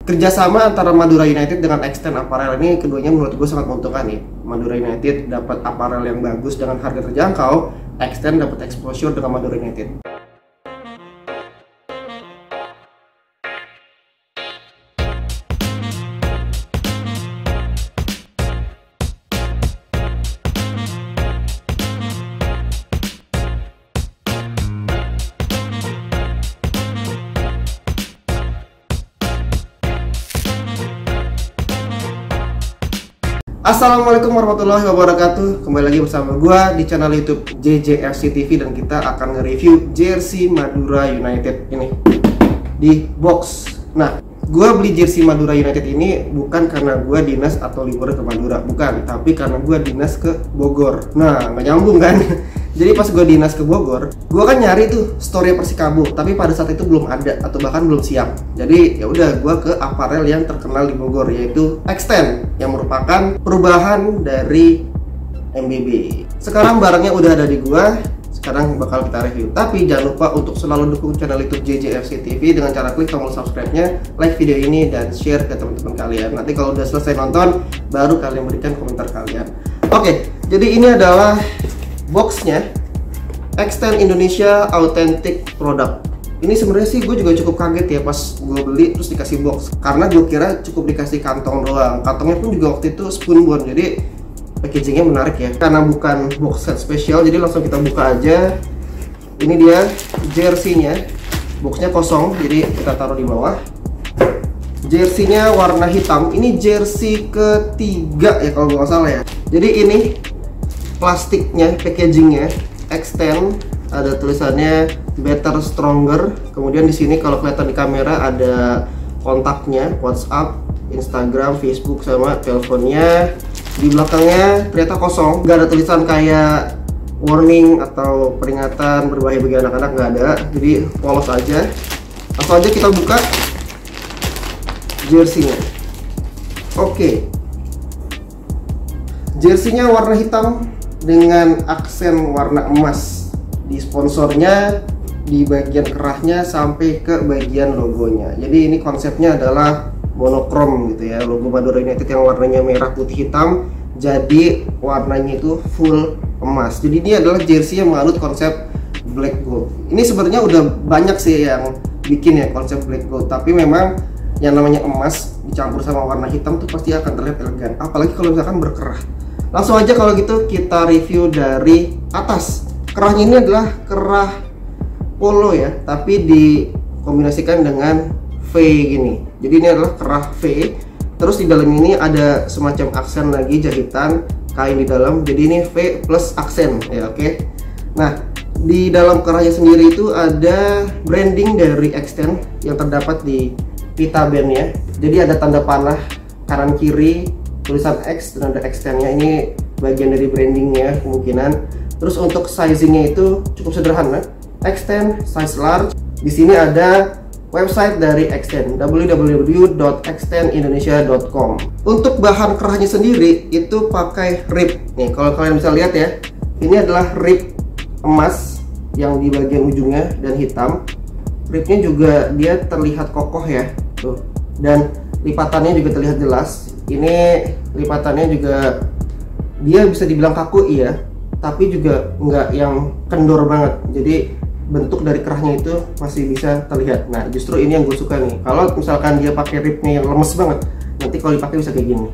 Kerjasama antara Madura United dengan Extend Apparel ini keduanya menurut gue sangat menguntungkan nih. Madura United dapat apparel yang bagus dengan harga terjangkau, Extend dapat exposure dengan Madura United. Assalamualaikum warahmatullahi wabarakatuh. Kembali lagi bersama gua di channel YouTube JJFC TV dan kita akan nge-review jersey Madura United ini di box. Nah, gua beli jersey Madura United ini bukan karena gua dinas atau liburan ke Madura, bukan, tapi karena gua dinas ke Bogor. Nah, nggak nyambung kan? Jadi pas gue dinas ke Bogor, gue kan nyari tuh story Persikabo, tapi pada saat itu belum ada atau bahkan belum siap. Jadi ya udah gue ke apparel yang terkenal di Bogor, yaitu Extend, yang merupakan perubahan dari MBB. Sekarang barangnya udah ada di gue, sekarang bakal kita review. Tapi jangan lupa untuk selalu dukung channel YouTube JJFC TV dengan cara klik tombol subscribe-nya, like video ini dan share ke teman-teman kalian. Nanti kalau udah selesai nonton, baru kalian berikan komentar kalian. Oke, jadi ini adalah boxnya Extend Indonesia Authentic Product. Ini sebenarnya sih gue juga cukup kaget ya pas gue beli terus dikasih box, karena gue kira cukup dikasih kantong doang. Kantongnya pun juga waktu itu spoonborn, jadi packagingnya menarik ya. Karena bukan box set spesial, jadi langsung kita buka aja. Ini dia jersey-nya, boxnya kosong, jadi kita taruh di bawah. Jersey-nya warna hitam. Ini jersey ketiga ya kalau nggak salah ya. Jadi ini plastiknya, packagingnya Extend, ada tulisannya Better Stronger. Kemudian di sini kalau kelihatan di kamera ada kontaknya, WhatsApp, Instagram, Facebook sama teleponnya. Di belakangnya ternyata kosong, nggak ada tulisan kayak warning atau peringatan berbahaya bagi anak-anak, nggak ada. Jadi polos aja. Langsung aja kita buka jersey-nya. Oke. Jersey-nya warna hitam dengan aksen warna emas di sponsornya, di bagian kerahnya sampai ke bagian logonya. Jadi ini konsepnya adalah monokrom gitu ya, logo Madura United yang warnanya merah putih hitam, jadi warnanya itu full emas. Jadi ini adalah jersey yang menganut konsep black gold. Ini sebenarnya udah banyak sih yang bikin ya konsep black gold, tapi memang yang namanya emas dicampur sama warna hitam tuh pasti akan terlihat elegan, apalagi kalau misalkan berkerah. Langsung aja kalau gitu kita review dari atas. Kerahnya ini adalah kerah polo ya, tapi dikombinasikan dengan V gini. Jadi ini adalah kerah V. Terus di dalam ini ada semacam aksen lagi jahitan kain di dalam. Jadi ini V plus aksen ya, oke. Nah, di dalam kerahnya sendiri itu ada branding dari Extend yang terdapat di pita bandnya. Jadi ada tanda panah kanan kiri, tulisan X dan ada Extend-nya. Ini bagian dari brandingnya kemungkinan. Terus untuk sizingnya itu cukup sederhana, Extend size large. Di sini ada website dari Extend, www.extendindonesia.com. Untuk bahan kerahnya sendiri itu pakai rib. Nih kalau kalian bisa lihat ya, ini adalah rib emas yang di bagian ujungnya dan hitam. Ribnya juga dia terlihat kokoh ya, tuh. Dan lipatannya juga terlihat jelas. Ini lipatannya juga dia bisa dibilang kaku iya, tapi juga nggak yang kendor banget. Jadi bentuk dari kerahnya itu masih bisa terlihat. Nah justru ini yang gue suka nih. Kalau misalkan dia pakai ribnya yang lemes banget, nanti kalau dipakai bisa kayak gini.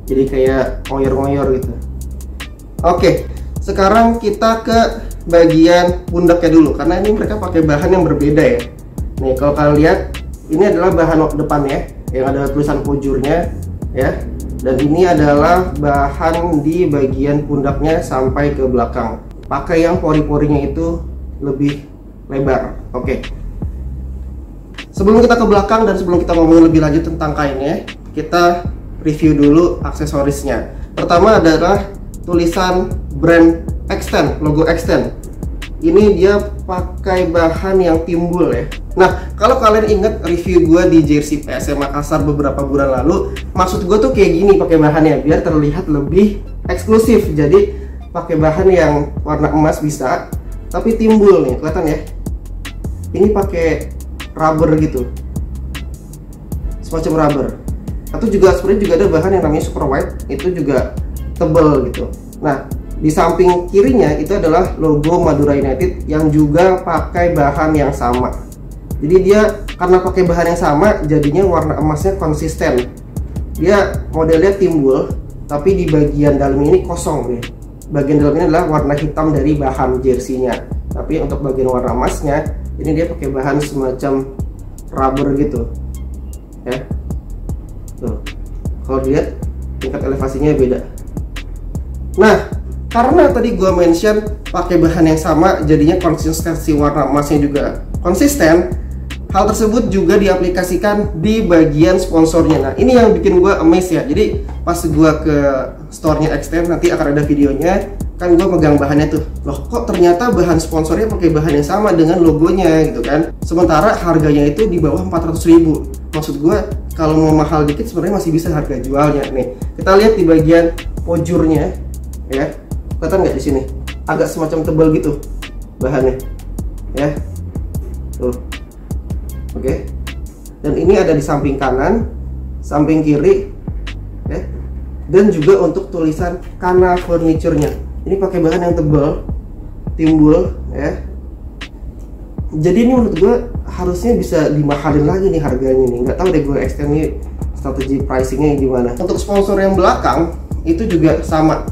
Jadi kayak ngoyor-ngoyor gitu. Oke, sekarang kita ke bagian pundaknya dulu, karena ini mereka pakai bahan yang berbeda ya. Nih kalau kalian lihat, ini adalah bahan depannya yang ada tulisan pojurnya ya, dan ini adalah bahan di bagian pundaknya sampai ke belakang. Pakai yang pori-porinya itu lebih lebar. Oke. Sebelum kita ke belakang dan sebelum kita ngomongin lebih lanjut tentang kainnya, kita review dulu aksesorisnya. Pertama adalah tulisan brand Extend, logo Extend. Ini dia pakai bahan yang timbul ya. Nah, kalau kalian ingat review gue di jersey PSM Makassar beberapa bulan lalu, maksud gue tuh kayak gini pakai bahannya biar terlihat lebih eksklusif. Jadi pakai bahan yang warna emas bisa, tapi timbul nih, kelihatan ya. Ini pakai rubber gitu. semacam rubber. Atau juga sebenarnya juga ada bahan yang namanya super white, itu juga tebal gitu. Nah, di samping kirinya itu adalah logo Madura United yang juga pakai bahan yang sama. Jadi dia karena pakai bahan yang sama, jadinya warna emasnya konsisten. Dia modelnya timbul, tapi di bagian dalam ini kosong nih. Bagian dalam ini adalah warna hitam dari bahan jersey-nya. Tapi untuk bagian warna emasnya, ini dia pakai bahan semacam rubber gitu. Ya. Tuh. Kalau dilihat tingkat elevasinya beda. Nah, karena tadi gua mention pakai bahan yang sama, jadinya konsistensi warna emasnya juga konsisten. Hal tersebut juga diaplikasikan di bagian sponsornya. Nah, ini yang bikin gua amazed ya. Jadi pas gua ke store-nya Extend, nanti akan ada videonya. Kan gua megang bahannya tuh. Loh, kok ternyata bahan sponsornya pakai bahan yang sama dengan logonya gitu kan. Sementara harganya itu di bawah 400.000. Maksud gua kalau mau mahal dikit sebenarnya masih bisa harga jualnya nih. Kita lihat di bagian pojurnya ya. Kelihatan nggak di sini? Agak semacam tebal gitu bahannya, ya. Tuh, oke. Dan ini ada di samping kanan, samping kiri, ya. Dan juga untuk tulisan Kana Furniture-nya. Ini pakai bahan yang tebal, timbul, ya. Jadi ini menurut gue harusnya bisa dimahalin lagi nih harganya nih. Nggak tahu deh gue extend nih strategi pricingnya gimana. Untuk sponsor yang belakang itu juga sama.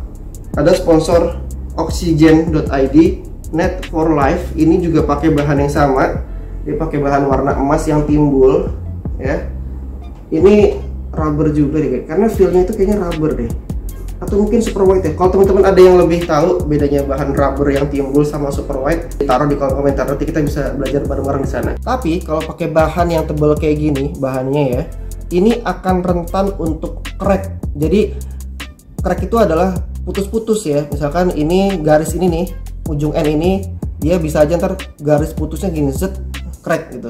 Ada sponsor Oxygen.id, Net for Life, ini juga pakai bahan yang sama. Dia pakai bahan warna emas yang timbul, ya. Ini rubber juga deh, karena feel-nya itu kayaknya rubber deh. Atau mungkin super white ya. Kalau teman-teman ada yang lebih tahu bedanya bahan rubber yang timbul sama super white, taruh di kolom komentar, nanti kita bisa belajar bareng-bareng di sana. Tapi kalau pakai bahan yang tebal kayak gini, bahannya ya, ini akan rentan untuk crack. Jadi crack itu adalah putus-putus ya. Misalkan ini garis ini nih, ujung N ini, dia bisa aja ntar garis putusnya gini, set, crack gitu.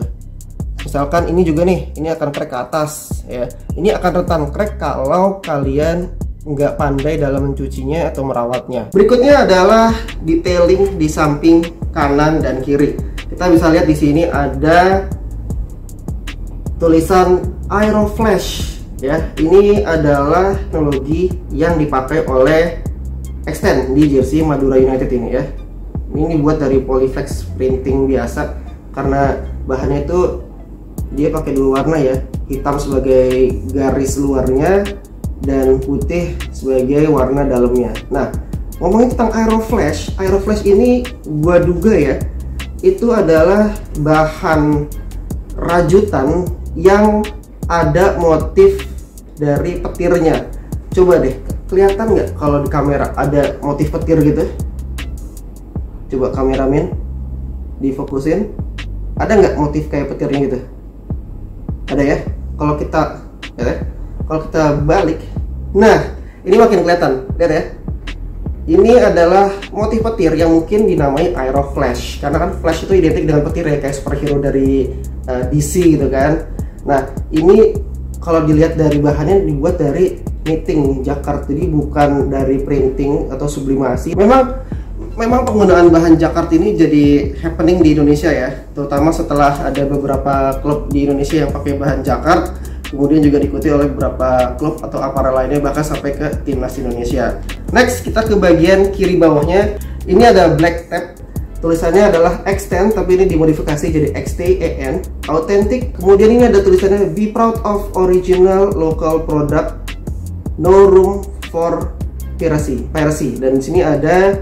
Misalkan ini juga nih, ini akan crack ke atas ya. Ini akan rentan crack kalau kalian nggak pandai dalam mencucinya atau merawatnya. Berikutnya adalah detailing di samping kanan dan kiri. Kita bisa lihat di sini ada tulisan Aeroflash ya. Ini adalah teknologi yang dipakai oleh Extend di jersey Madura United ini ya. Ini dibuat dari Polyflex printing biasa, karena bahannya itu dia pakai dua warna ya, hitam sebagai garis luarnya dan putih sebagai warna dalamnya. Nah, ngomongin tentang Aeroflash, Aeroflash ini gua duga ya, itu adalah bahan rajutan yang ada motif dari petirnya. Coba deh, kelihatan nggak kalau di kamera ada motif petir gitu? Coba kameramen difokusin, ada nggak motif kayak petirnya gitu? Ada ya. Kalau kita balik, nah ini makin kelihatan, lihat ya. Ini adalah motif petir yang mungkin dinamai Aeroflash, karena kan flash itu identik dengan petir ya, kayak superhero dari DC gitu kan. Nah, ini kalau dilihat dari bahannya dibuat dari knitting jacquard, jadi bukan dari printing atau sublimasi. Memang penggunaan bahan jacquard ini jadi happening di Indonesia ya, terutama setelah ada beberapa klub di Indonesia yang pakai bahan jacquard, kemudian juga diikuti oleh beberapa klub atau aparel lainnya, bahkan sampai ke timnas Indonesia. Next, kita ke bagian kiri bawahnya. Ini ada black tab, tulisannya adalah Extend, tapi ini dimodifikasi jadi XTEN, authentic. Kemudian ini ada tulisannya Be proud of original local product, no room for piracy. Dan di sini ada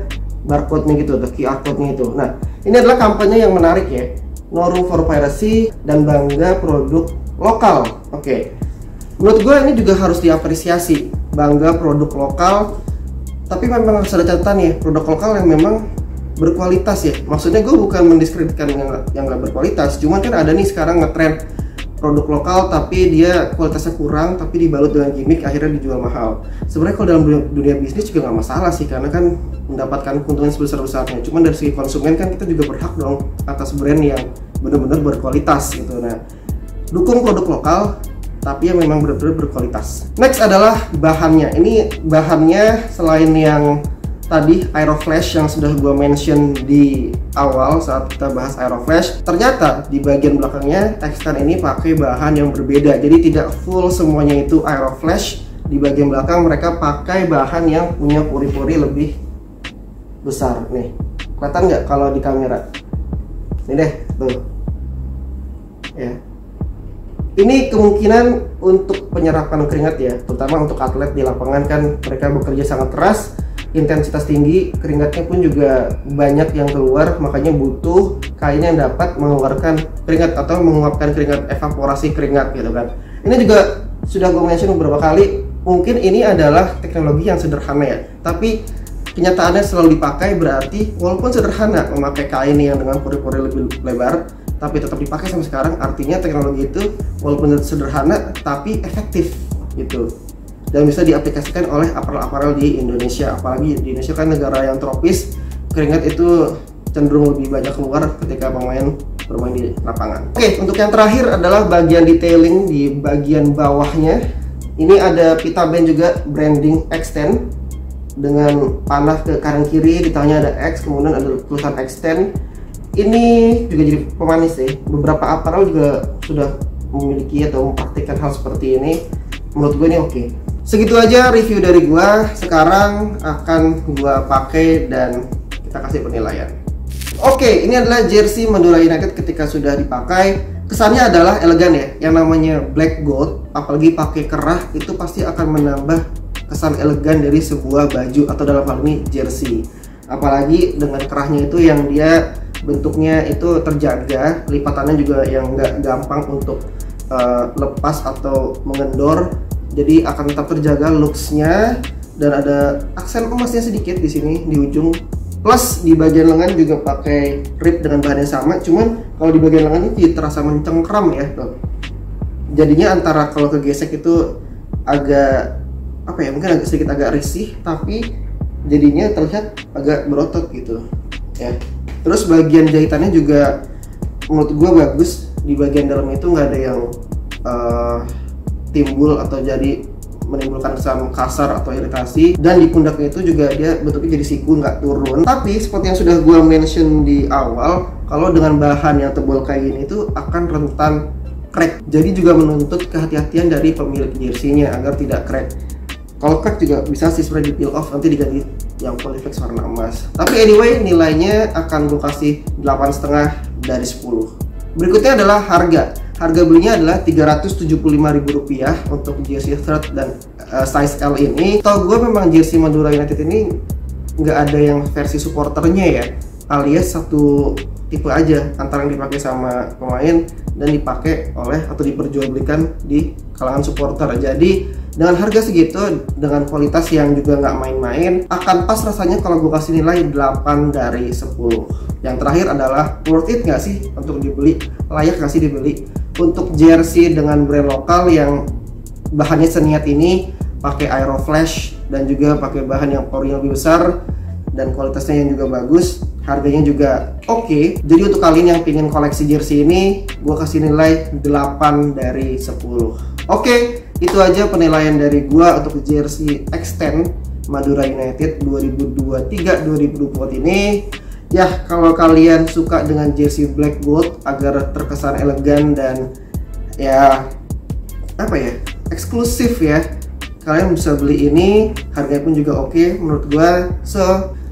barcode-nya gitu, atau QR code-nya itu. Nah, ini adalah kampanye yang menarik ya. No room for piracy dan bangga produk lokal. Oke. Menurut gue ini juga harus diapresiasi, bangga produk lokal. Tapi memang harus ada catatan ya, produk lokal yang memang berkualitas ya. Maksudnya gue bukan mendiskreditkan yang nggak berkualitas, cuman kan ada nih sekarang ngetren produk lokal tapi dia kualitasnya kurang, tapi dibalut dengan gimmick, akhirnya dijual mahal. Sebenarnya kalau dalam dunia bisnis juga nggak masalah sih, karena kan mendapatkan keuntungan sebesar-besarnya. Cuman dari segi konsumen kan kita juga berhak dong atas brand yang benar-benar berkualitas gitu. Nah, dukung produk lokal tapi yang memang benar-benar berkualitas. Next adalah bahannya. Ini bahannya selain yang tadi Aeroflash yang sudah gue mention di awal saat kita bahas Aeroflash, ternyata di bagian belakangnya X10 ini pakai bahan yang berbeda. Jadi tidak full semuanya itu Aeroflash. Di bagian belakang mereka pakai bahan yang punya pori-pori lebih besar. Nih, kelihatan nggak kalau di kamera? Ini deh, tuh. Ya. Ini kemungkinan untuk penyerapan keringat ya, terutama untuk atlet di lapangan kan mereka bekerja sangat keras, intensitas tinggi, keringatnya pun juga banyak yang keluar, makanya butuh kain yang dapat mengeluarkan keringat atau menguapkan keringat, evaporasi keringat gitu kan. Ini juga sudah gue mention beberapa kali, mungkin ini adalah teknologi yang sederhana ya, tapi kenyataannya selalu dipakai. Berarti walaupun sederhana memakai kain yang dengan pori-pori lebih lebar, tapi tetap dipakai sampai sekarang. Artinya teknologi itu walaupun sederhana tapi efektif gitu, dan bisa diaplikasikan oleh aparel-aparel di Indonesia. Apalagi di Indonesia kan negara yang tropis, keringat itu cenderung lebih banyak keluar ketika pemain bermain di lapangan. Oke, untuk yang terakhir adalah bagian detailing di bagian bawahnya. Ini ada pita band juga, branding X10 dengan panah ke kanan kiri, di tengahnya ada X, kemudian ada tulisan X10. Ini juga jadi pemanis sih. Beberapa apparel juga sudah memiliki atau mempraktikkan hal seperti ini. Menurut gue ini oke. Segitu aja review dari gue. Sekarang akan gue pakai dan kita kasih penilaian. Oke, ini adalah jersey Madura United ketika sudah dipakai. Kesannya adalah elegan ya. Yang namanya black gold, apalagi pakai kerah, itu pasti akan menambah kesan elegan dari sebuah baju atau dalam hal ini jersey. Apalagi dengan kerahnya itu yang dia bentuknya itu terjaga, lipatannya juga yang nggak gampang untuk lepas atau mengendor, jadi akan tetap terjaga looksnya. Dan ada aksen emasnya sedikit di sini di ujung, plus di bagian lengan juga pakai rib dengan bahan yang sama, cuman kalau di bagian lengan ini terasa mencengkram ya tuh. Jadinya antara kalau kegesek itu agak apa ya, mungkin sedikit agak risih, tapi jadinya terlihat agak berotot gitu ya. Terus bagian jahitannya juga menurut gue bagus. Di bagian dalam itu nggak ada yang timbul atau jadi menimbulkan kesan kasar atau iritasi. Dan di pundaknya itu juga dia bentuknya jadi siku, nggak turun. Tapi seperti yang sudah gue mention di awal, kalau dengan bahan yang tebal kayak gini itu akan rentan crack. Jadi juga menuntut kehati-hatian dari pemilik jersey-nya agar tidak crack. Kalau crack juga bisa sih sebenarnya di peel off, nanti diganti yang polyflex warna emas. Tapi anyway, nilainya akan gue kasih 8,5 dari 10. Berikutnya adalah harga. Harga belinya adalah Rp375.000 untuk jersey third dan size L ini. Tau gue memang jersey Madura United ini nggak ada yang versi supporternya ya, alias satu tipe aja antara yang dipakai sama pemain dan dipakai oleh atau diperjualbelikan di kalangan supporter. Jadi dengan harga segitu, dengan kualitas yang juga nggak main-main, akan pas rasanya kalau gue kasih nilai 8 dari 10. Yang terakhir adalah worth it nggak sih untuk dibeli? Layak nggak sih dibeli? Untuk jersey dengan brand lokal yang bahannya seniat ini, pakai Aeroflash dan juga pakai bahan yang pori lebih besar dan kualitasnya yang juga bagus, harganya juga oke. Jadi untuk kalian yang pengen koleksi jersey ini, gue kasih nilai 8 dari 10. Oke, itu aja penilaian dari gue untuk jersey X10 Madura United 2023-2024 ini. Ya, kalau kalian suka dengan jersey black gold agar terkesan elegan dan ya apa ya, eksklusif ya, kalian bisa beli ini. Harganya pun juga oke menurut gua. So,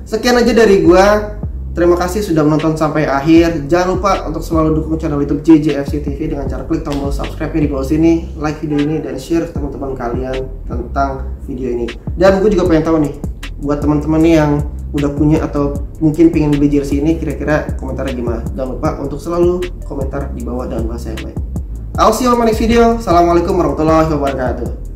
sekian aja dari gua. Terima kasih sudah menonton sampai akhir. Jangan lupa untuk selalu dukung channel YouTube JJFC TV dengan cara klik tombol subscribe-nya di bawah sini, like video ini dan share ke teman-teman kalian tentang video ini. Dan gue juga pengen tahu nih, buat teman-teman yang udah punya atau mungkin pengen beli jersey ini, kira-kira komentarnya gimana? Jangan lupa untuk selalu komentar di bawah dengan bahasa yang baik. I'll see you on my next video. Assalamualaikum warahmatullahi wabarakatuh.